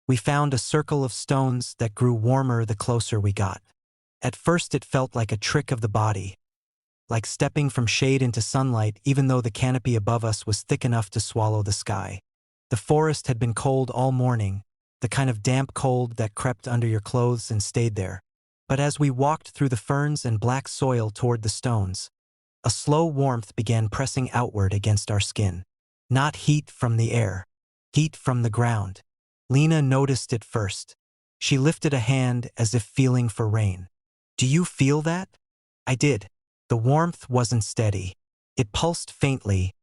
We found a circle of stones that grew warmer the closer we got. At first it felt like a trick of the body, like stepping from shade into sunlight even though the canopy above us was thick enough to swallow the sky. The forest had been cold all morning, the kind of damp cold that crept under your clothes and stayed there. But as we walked through the ferns and black soil toward the stones, a slow warmth began pressing outward against our skin. Not heat from the air, heat from the ground. Lena noticed it first. She lifted a hand as if feeling for rain. "Do you feel that?" I did. The warmth wasn't steady. It pulsed faintly,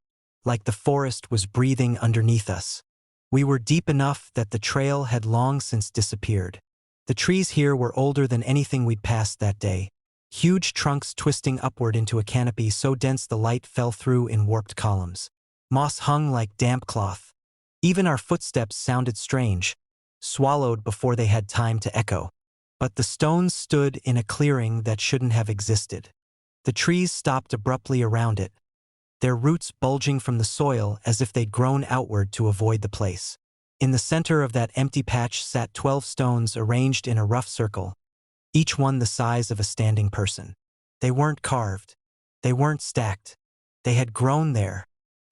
like the forest was breathing underneath us. We were deep enough that the trail had long since disappeared. The trees here were older than anything we'd passed that day, huge trunks twisting upward into a canopy so dense the light fell through in warped columns. Moss hung like damp cloth. Even our footsteps sounded strange, swallowed before they had time to echo. But the stones stood in a clearing that shouldn't have existed. The trees stopped abruptly around it, their roots bulging from the soil as if they'd grown outward to avoid the place. In the center of that empty patch sat 12 stones arranged in a rough circle, each one the size of a standing person. They weren't carved. They weren't stacked. They had grown there.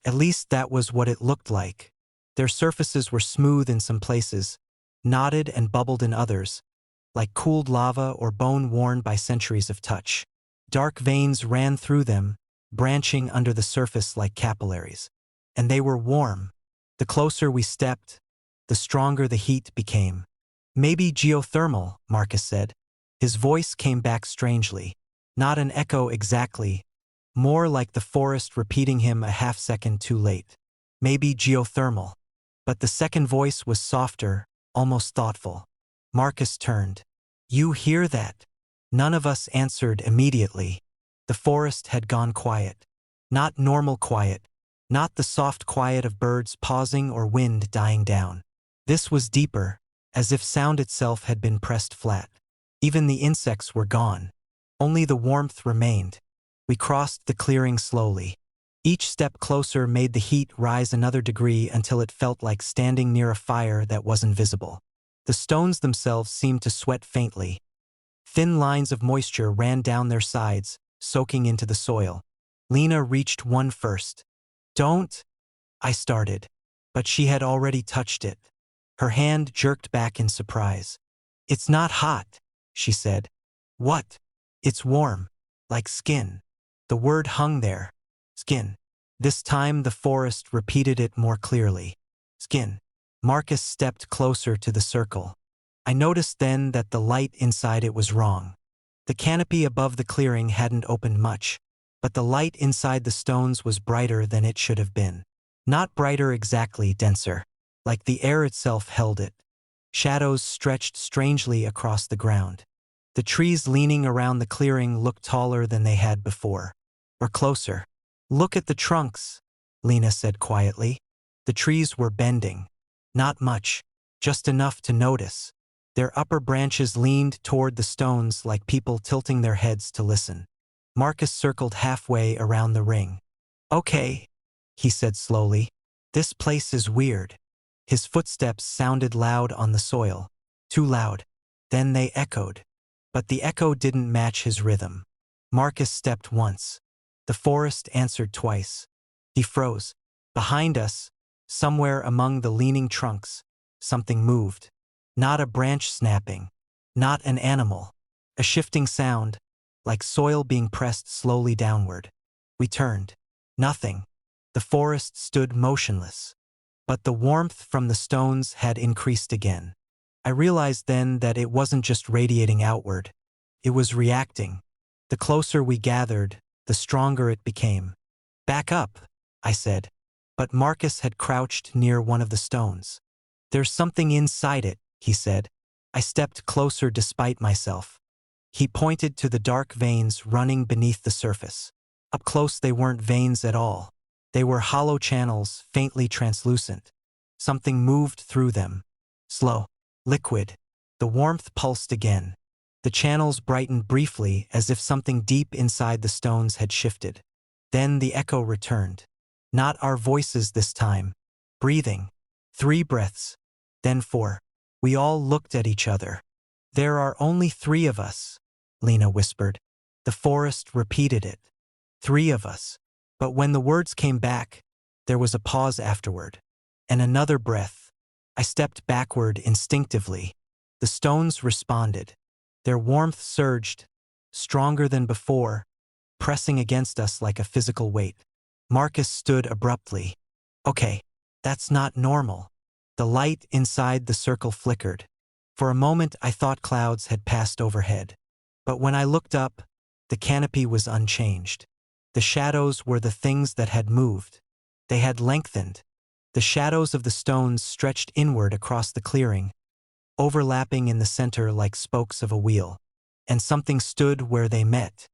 At least that was what it looked like. Their surfaces were smooth in some places, knotted and bubbled in others, like cooled lava or bone worn by centuries of touch. Dark veins ran through them, branching under the surface like capillaries. And they were warm. The closer we stepped, the stronger the heat became. "Maybe geothermal," Marcus said. His voice came back strangely. Not an echo exactly, more like the forest repeating him a half-second too late. "Maybe geothermal." But the second voice was softer, almost thoughtful. Marcus turned. "You hear that?" None of us answered immediately. The forest had gone quiet. Not normal quiet. Not the soft quiet of birds pausing or wind dying down. This was deeper, as if sound itself had been pressed flat. Even the insects were gone. Only the warmth remained. We crossed the clearing slowly. Each step closer made the heat rise another degree until it felt like standing near a fire that wasn't visible. The stones themselves seemed to sweat faintly. Thin lines of moisture ran down their sides, soaking into the soil. Lena reached one first. "Don't," I started, but she had already touched it. Her hand jerked back in surprise. "It's not hot," she said. "What?" "It's warm, like skin." The word hung there. Skin. This time the forest repeated it more clearly. Skin. Marcus stepped closer to the circle. I noticed then that the light inside it was wrong. The canopy above the clearing hadn't opened much, but the light inside the stones was brighter than it should have been. Not brighter exactly, denser. Like the air itself held it. Shadows stretched strangely across the ground. The trees leaning around the clearing looked taller than they had before. Or closer. "Look at the trunks," Lena said quietly. The trees were bending. Not much, just enough to notice. Their upper branches leaned toward the stones like people tilting their heads to listen. Marcus circled halfway around the ring. "Okay," he said slowly. "This place is weird." His footsteps sounded loud on the soil. Too loud. Then they echoed. But the echo didn't match his rhythm. Marcus stepped once. The forest answered twice. He froze. Behind us, somewhere among the leaning trunks, something moved. Not a branch snapping. Not an animal. A shifting sound, like soil being pressed slowly downward. We turned. Nothing. The forest stood motionless. But the warmth from the stones had increased again. I realized then that it wasn't just radiating outward. It was reacting. The closer we gathered, the stronger it became. "Back up," I said. But Marcus had crouched near one of the stones. "There's something inside it," he said. I stepped closer despite myself. He pointed to the dark veins running beneath the surface. Up close they weren't veins at all. They were hollow channels, faintly translucent. Something moved through them. Slow. Liquid. The warmth pulsed again. The channels brightened briefly as if something deep inside the stones had shifted. Then the echo returned. Not our voices this time. Breathing. 3 breaths. Then 4. We all looked at each other. "There are only 3 of us," Lena whispered. The forest repeated it. 3 of us. But when the words came back, there was a pause afterward. And another breath. I stepped backward instinctively. The stones responded. Their warmth surged, stronger than before, pressing against us like a physical weight. Marcus stood abruptly. "Okay, that's not normal." The light inside the circle flickered. For a moment I thought clouds had passed overhead. But when I looked up, the canopy was unchanged. The shadows were the things that had moved. They had lengthened. The shadows of the stones stretched inward across the clearing, overlapping in the center like spokes of a wheel. And something stood where they met.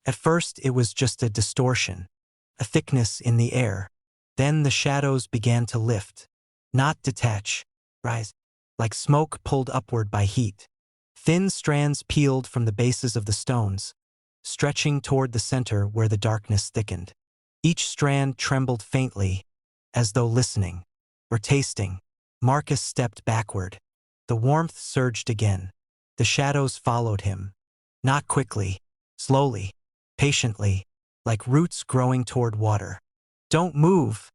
At first it was just a distortion, a thickness in the air. Then the shadows began to lift, not detach, rise, like smoke pulled upward by heat. Thin strands peeled from the bases of the stones, stretching toward the center where the darkness thickened. Each strand trembled faintly, as though listening, or tasting. Marcus stepped backward. The warmth surged again. The shadows followed him. Not quickly, slowly, patiently, like roots growing toward water. "Don't move,"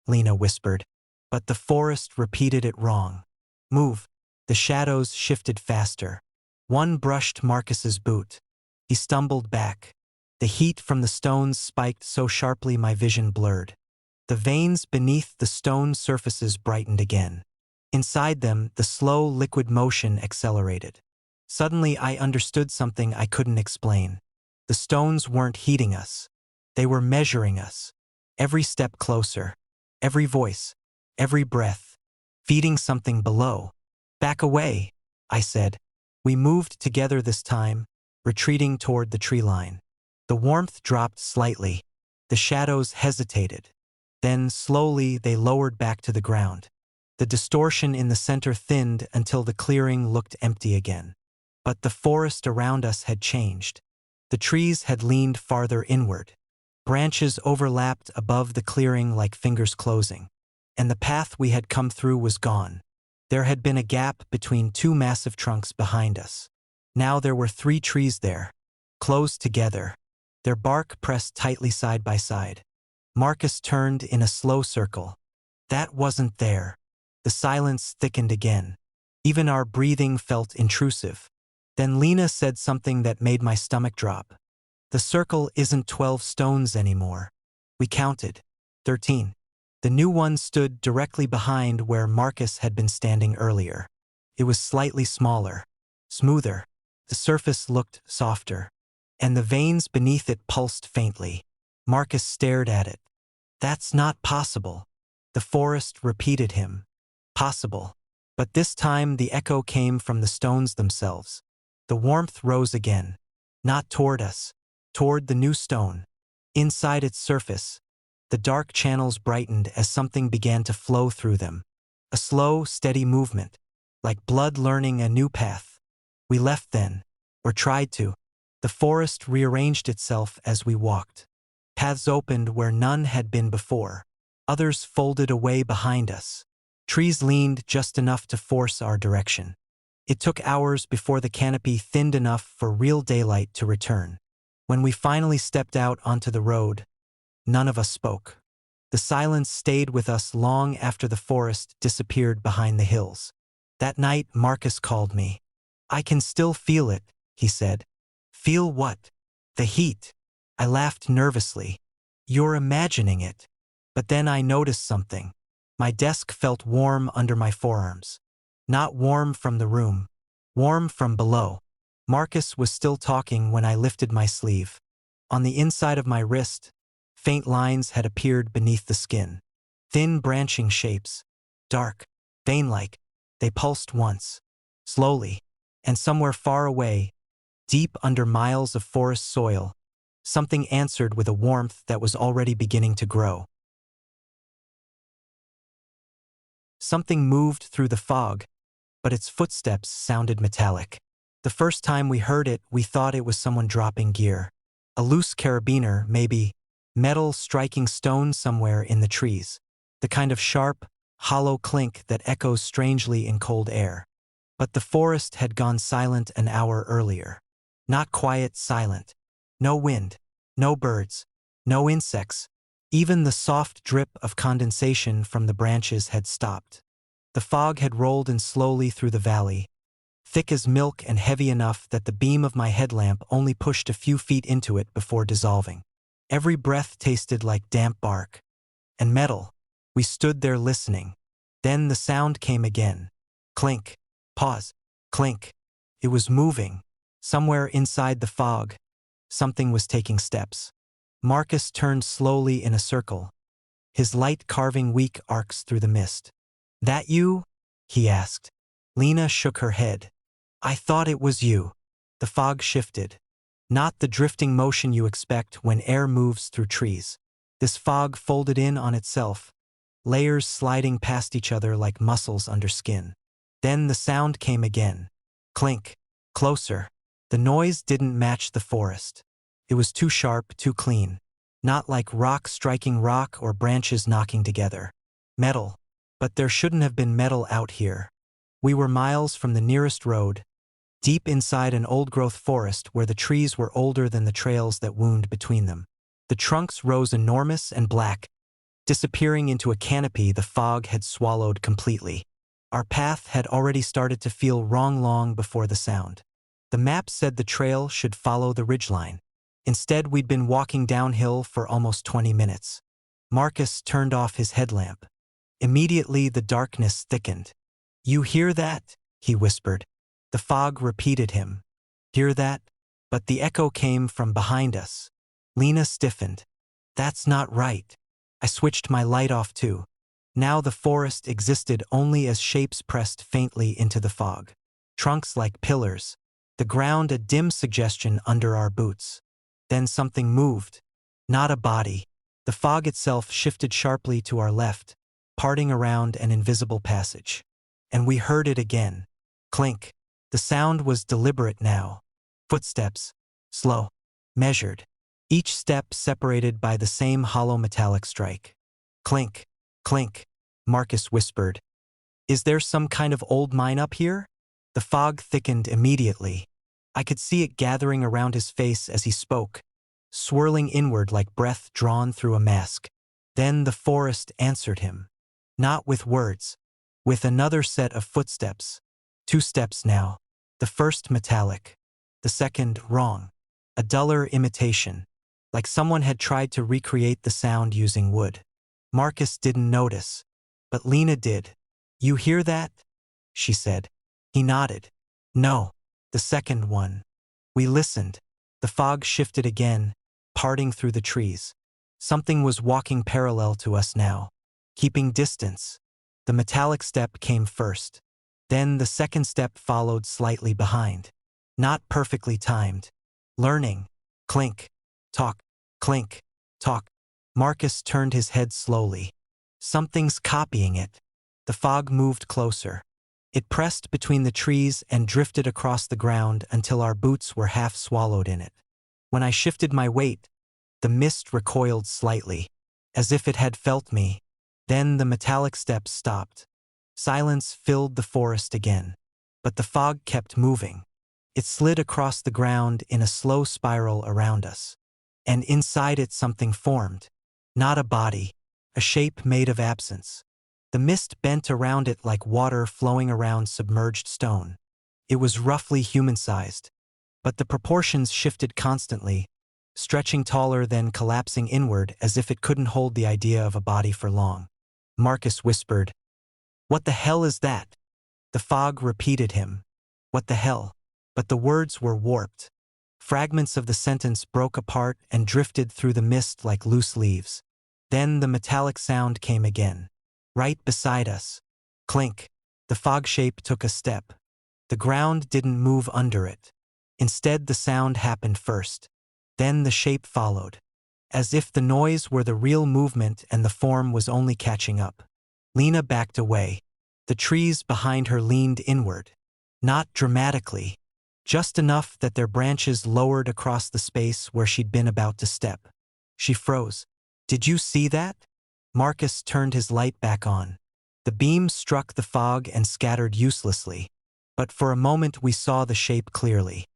Lena whispered, but the forest repeated it wrong. "Move." The shadows shifted faster. One brushed Marcus's boot. He stumbled back. The heat from the stones spiked so sharply my vision blurred. The veins beneath the stone surfaces brightened again. Inside them, the slow liquid motion accelerated. Suddenly I understood something I couldn't explain. The stones weren't heating us. They were measuring us. Every step closer, every voice, every breath, feeding something below. "Back away," I said. We moved together this time, retreating toward the tree line. The warmth dropped slightly. The shadows hesitated. Then, slowly, they lowered back to the ground. The distortion in the center thinned until the clearing looked empty again. But the forest around us had changed. The trees had leaned farther inward. Branches overlapped above the clearing like fingers closing. And the path we had come through was gone. There had been a gap between 2 massive trunks behind us. Now there were 3 trees there, close together, their bark pressed tightly side by side. Marcus turned in a slow circle. That wasn't there. The silence thickened again. Even our breathing felt intrusive. Then Lena said something that made my stomach drop. "The circle isn't 12 stones anymore." We counted. 13. The new one stood directly behind where Marcus had been standing earlier. It was slightly smaller, smoother. The surface looked softer, and the veins beneath it pulsed faintly. Marcus stared at it. "That's not possible." The forest repeated him. "Possible." But this time the echo came from the stones themselves. The warmth rose again, not toward us, toward the new stone. Inside its surface, the dark channels brightened as something began to flow through them. A slow, steady movement, like blood learning a new path. We left then, or tried to. The forest rearranged itself as we walked. Paths opened where none had been before. Others folded away behind us. Trees leaned just enough to force our direction. It took hours before the canopy thinned enough for real daylight to return. When we finally stepped out onto the road, none of us spoke. The silence stayed with us long after the forest disappeared behind the hills. That night, Marcus called me. "I can still feel it," he said. "Feel what?" "The heat." I laughed nervously. "You're imagining it." But then I noticed something. My desk felt warm under my forearms. Not warm from the room, warm from below. Marcus was still talking when I lifted my sleeve. On the inside of my wrist, faint lines had appeared beneath the skin. Thin branching shapes, dark, vein-like. They pulsed once, slowly, and somewhere far away, deep under miles of forest soil, something answered with a warmth that was already beginning to grow. Something moved through the fog, but its footsteps sounded metallic. The first time we heard it, we thought it was someone dropping gear. A loose carabiner, maybe, metal striking stone somewhere in the trees. The kind of sharp, hollow clink that echoes strangely in cold air. But the forest had gone silent an hour earlier. Not quiet, silent. No wind, no birds, no insects. Even the soft drip of condensation from the branches had stopped. The fog had rolled in slowly through the valley, thick as milk and heavy enough that the beam of my headlamp only pushed a few feet into it before dissolving. Every breath tasted like damp bark and metal. We stood there listening. Then the sound came again. Clink. Pause. Clink. It was moving. Somewhere inside the fog, something was taking steps. Marcus turned slowly in a circle, his light carving weak arcs through the mist. "That you?" he asked. Lena shook her head. "I thought it was you." The fog shifted. Not the drifting motion you expect when air moves through trees. This fog folded in on itself, layers sliding past each other like muscles under skin. Then the sound came again. Clink. Closer. The noise didn't match the forest. It was too sharp, too clean. Not like rock striking rock or branches knocking together. Metal. But there shouldn't have been metal out here. We were miles from the nearest road, deep inside an old-growth forest where the trees were older than the trails that wound between them. The trunks rose enormous and black, disappearing into a canopy the fog had swallowed completely. Our path had already started to feel wrong long before the sound. The map said the trail should follow the ridgeline. Instead, we'd been walking downhill for almost 20 minutes. Marcus turned off his headlamp. Immediately, the darkness thickened. "You hear that?" he whispered. The fog repeated him. "Hear that?" But the echo came from behind us. Lena stiffened. "That's not right." I switched my light off too. Now the forest existed only as shapes pressed faintly into the fog. Trunks like pillars. The ground a dim suggestion under our boots. Then something moved. Not a body. The fog itself shifted sharply to our left, parting around an invisible passage. And we heard it again. Clink. The sound was deliberate now. Footsteps. Slow. Measured. Each step separated by the same hollow metallic strike. Clink. Clink. Marcus whispered. "Is there some kind of old mine up here?" The fog thickened immediately. I could see it gathering around his face as he spoke, swirling inward like breath drawn through a mask. Then the forest answered him. Not with words. With another set of footsteps. 2 steps now. The first metallic. The second wrong. A duller imitation. Like someone had tried to recreate the sound using wood. Marcus didn't notice. But Lena did. "You hear that?" she said. He nodded. "No." The second one. We listened. The fog shifted again, parting through the trees. Something was walking parallel to us now, keeping distance. The metallic step came first. Then the second step followed slightly behind. Not perfectly timed. Learning. Clink. Talk. Clink. Talk. Marcus turned his head slowly. Something's copying it. The fog moved closer. It pressed between the trees and drifted across the ground until our boots were half swallowed in it. When I shifted my weight, the mist recoiled slightly, as if it had felt me. Then the metallic steps stopped. Silence filled the forest again. But the fog kept moving. It slid across the ground in a slow spiral around us. And inside it something formed. Not a body, a shape made of absence. The mist bent around it like water flowing around submerged stone. It was roughly human-sized, but the proportions shifted constantly, stretching taller then collapsing inward as if it couldn't hold the idea of a body for long. Marcus whispered, "What the hell is that?" The fog repeated him. "What the hell?" But the words were warped. Fragments of the sentence broke apart and drifted through the mist like loose leaves. Then the metallic sound came again. Right beside us. Clink. The fog shape took a step. The ground didn't move under it. Instead, the sound happened first. Then the shape followed. As if the noise were the real movement and the form was only catching up. Lena backed away. The trees behind her leaned inward. Not dramatically. Just enough that their branches lowered across the space where she'd been about to step. She froze. "Did you see that?" Marcus turned his light back on. The beam struck the fog and scattered uselessly. But for a moment we saw the shape clearly.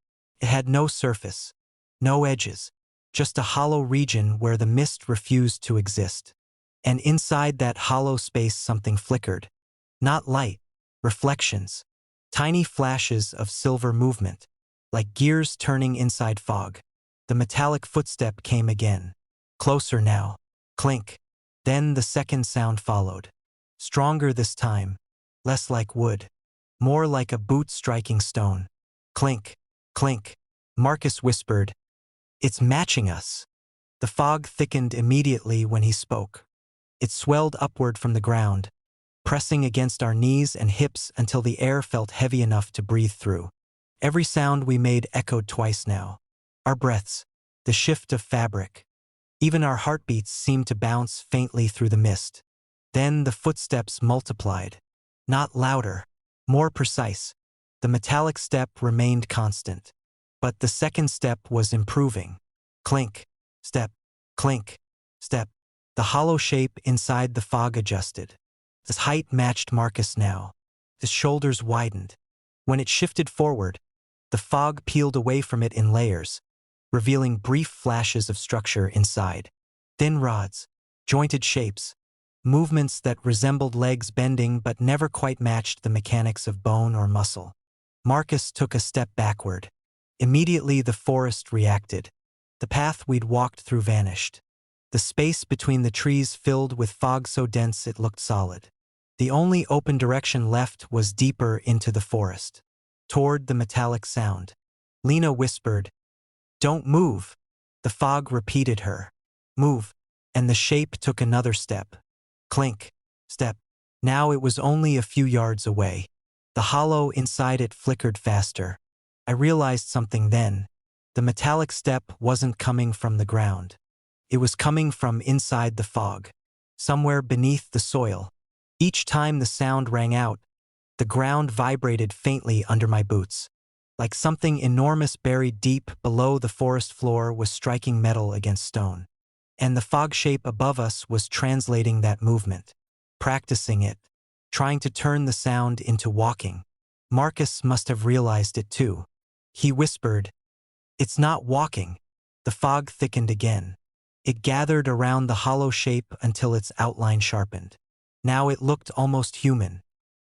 It had no surface, no edges, just a hollow region where the mist refused to exist. And inside that hollow space something flickered. Not light, reflections. Tiny flashes of silver movement, like gears turning inside fog. The metallic footstep came again. Closer now. Clink. Then the second sound followed. Stronger this time. Less like wood. More like a boot striking stone. Clink. Clink. Marcus whispered, "It's matching us." The fog thickened immediately when he spoke. It swelled upward from the ground, pressing against our knees and hips until the air felt heavy enough to breathe through. Every sound we made echoed twice now. Our breaths, the shift of fabric. Even our heartbeats seemed to bounce faintly through the mist. Then the footsteps multiplied. Not louder, more precise. The metallic step remained constant. But the second step was improving. Clink, step, clink, step. The hollow shape inside the fog adjusted. His height matched Marcus now. His shoulders widened. When it shifted forward, the fog peeled away from it in layers, revealing brief flashes of structure inside. Thin rods, jointed shapes, movements that resembled legs bending but never quite matched the mechanics of bone or muscle. Marcus took a step backward. Immediately the forest reacted. The path we'd walked through vanished. The space between the trees filled with fog so dense it looked solid. The only open direction left was deeper into the forest, toward the metallic sound. Lena whispered, "Don't move." The fog repeated her, "Move," and the shape took another step. Clink, step. Now it was only a few yards away. The hollow inside it flickered faster. I realized something then. The metallic step wasn't coming from the ground. It was coming from inside the fog, somewhere beneath the soil. Each time the sound rang out, the ground vibrated faintly under my boots, like something enormous buried deep below the forest floor was striking metal against stone. And the fog shape above us was translating that movement, practicing it, trying to turn the sound into walking. Marcus must have realized it too. He whispered, "It's not walking." The fog thickened again. It gathered around the hollow shape until its outline sharpened. Now it looked almost human.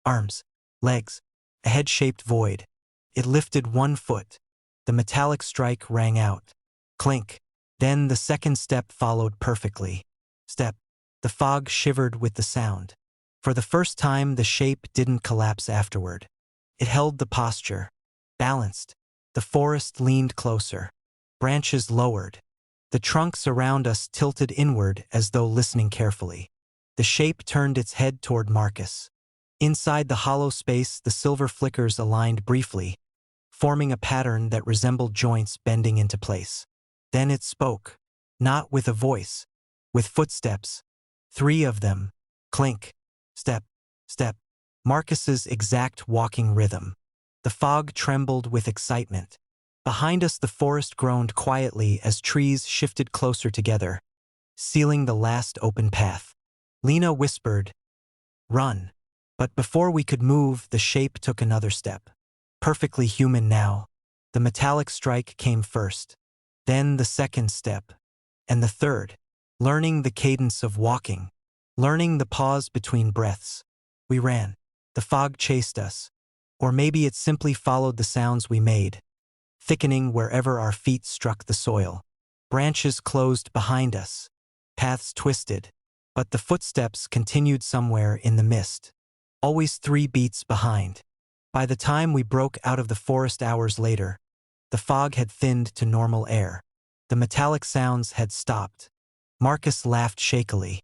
Arms, legs, a head-shaped void. It lifted one foot. The metallic strike rang out. Clink. Then the second step followed perfectly. Step. The fog shivered with the sound. For the first time, the shape didn't collapse afterward. It held the posture, balanced. The forest leaned closer. Branches lowered. The trunks around us tilted inward as though listening carefully. The shape turned its head toward Marcus. Inside the hollow space, the silver flickers aligned briefly, forming a pattern that resembled joints bending into place. Then it spoke, not with a voice, with footsteps. 3 of them. Clink, step, step. Marcus's exact walking rhythm. The fog trembled with excitement. Behind us the forest groaned quietly as trees shifted closer together, sealing the last open path. Lena whispered, "Run." But before we could move, the shape took another step. Perfectly human now. The metallic strike came first. Then the second step. And the third. Learning the cadence of walking. Learning the pause between breaths. We ran. The fog chased us. Or maybe it simply followed the sounds we made, thickening wherever our feet struck the soil. Branches closed behind us. Paths twisted. But the footsteps continued somewhere in the mist. Always 3 beats behind. By the time we broke out of the forest hours later, the fog had thinned to normal air. The metallic sounds had stopped. Marcus laughed shakily.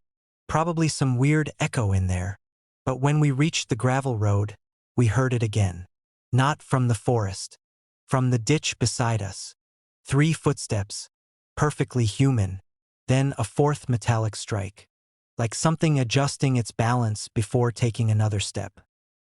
Probably some weird echo in there. But when we reached the gravel road, we heard it again. Not from the forest. From the ditch beside us. 3 footsteps. Perfectly human. Then a 4th metallic strike. Like something adjusting its balance before taking another step.